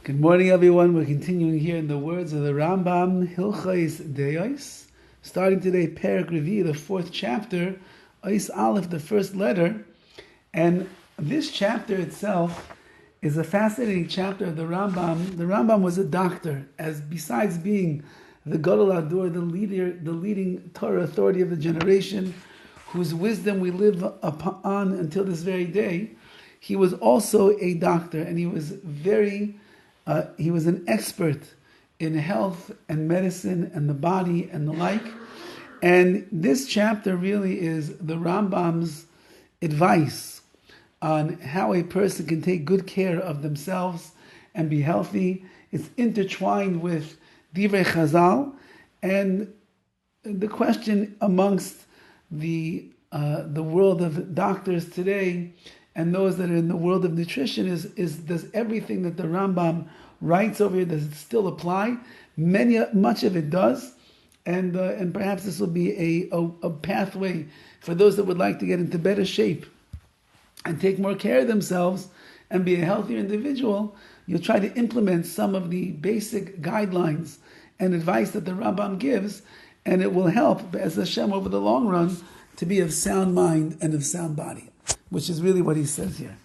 Good morning, everyone. We're continuing here in the words of the Rambam, HILCHOS, starting today, Perek Revi, the fourth chapter, Ois Aleph, the first letter. And this chapter itself is a fascinating chapter of the Rambam. The Rambam was a doctor, as besides being the Gadol Ador, the leading Torah authority of the generation, whose wisdom we live upon until this very day. He was also a doctor, and he was an expert in health and medicine and the body and the like. And this chapter really is the Rambam's advice on how a person can take good care of themselves and be healthy. It's intertwined with Divrei Chazal, and the question amongst the world of doctors today and those that are in the world of nutrition is does everything that the Rambam writes over here, does it still apply? Much of it does, and perhaps this will be a pathway for those that would like to get into better shape and take more care of themselves and be a healthier individual. You'll try to implement some of the basic guidelines and advice that the Rambam gives, and it will help, as Hashem, over the long run, to be of sound mind and of sound body, which is really what he says here.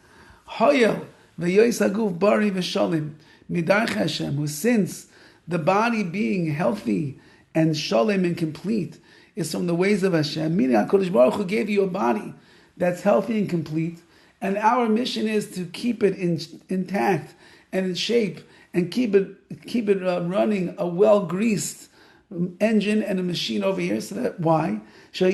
Hoyel v'yois haguf bari v'shalim midarch Hashem, who since the body being healthy and shalom and complete is from the ways of Hashem, meaning HaKadosh Baruch Hu gave you a body that's healthy and complete, and our mission is to keep it intact and in shape and keep it running, a well-greased engine and a machine over here. So that why? It's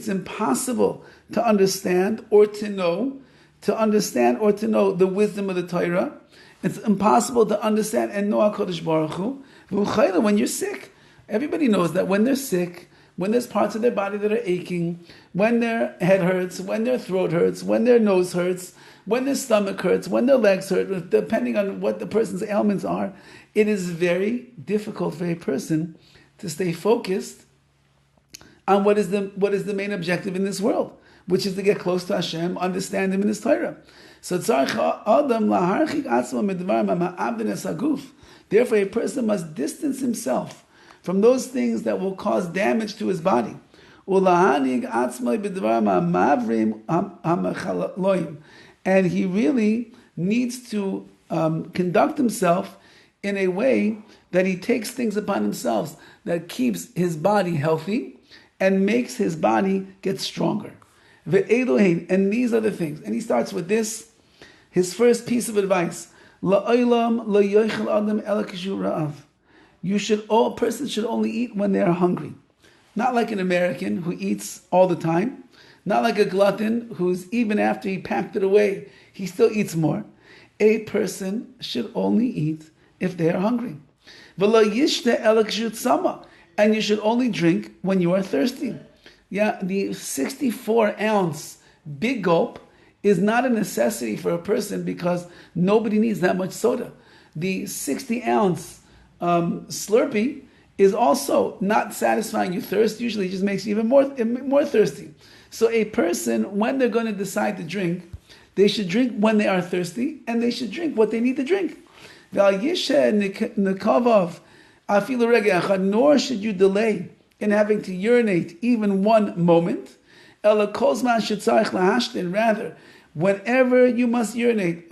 impossible to understand or to know the wisdom of the Torah. It's impossible to understand and know HaKadosh Baruch Hu. When you're sick, everybody knows that when they're sick, when there's parts of their body that are aching, when their head hurts, when their throat hurts, when their nose hurts, when their stomach hurts, when their legs hurt, depending on what the person's ailments are, it is very difficult for a person to stay focused on what is the main objective in this world, which is to get close to Hashem, understand Him in His Torah. So therefore, a person must distance himself from those things that will cause damage to his body. And he really needs to conduct himself in a way that he takes things upon himself that keeps his body healthy and makes his body get stronger. And these are the things. And he starts with this, his first piece of advice. A person should only eat when they are hungry. Not like an American who eats all the time. Not like a glutton who's, even after he packed it away, he still eats more. A person should only eat if they are hungry. And you should only drink when you are thirsty. Yeah, the 64-ounce big gulp is not a necessity for a person because nobody needs that much soda. The 60-ounce Slurpee is also not satisfying your thirst. Usually it just makes you even more thirsty. So a person, when they're going to decide to drink, they should drink when they are thirsty, and they should drink what they need to drink. Nor should you delay in having to urinate even one moment. Rather, whenever you must urinate,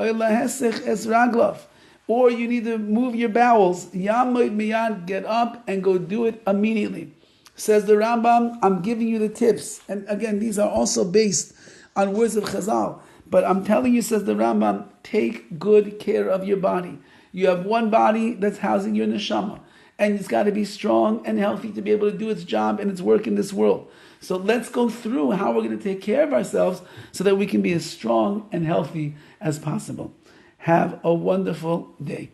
or you need to move your bowels, get up and go do it immediately. Says the Rambam, I'm giving you the tips. And again, these are also based on words of Chazal. But I'm telling you, says the Rambam, take good care of your body. You have one body that's housing your neshama. And it's got to be strong and healthy to be able to do its job and its work in this world. So let's go through how we're going to take care of ourselves so that we can be as strong and healthy as possible. Have a wonderful day.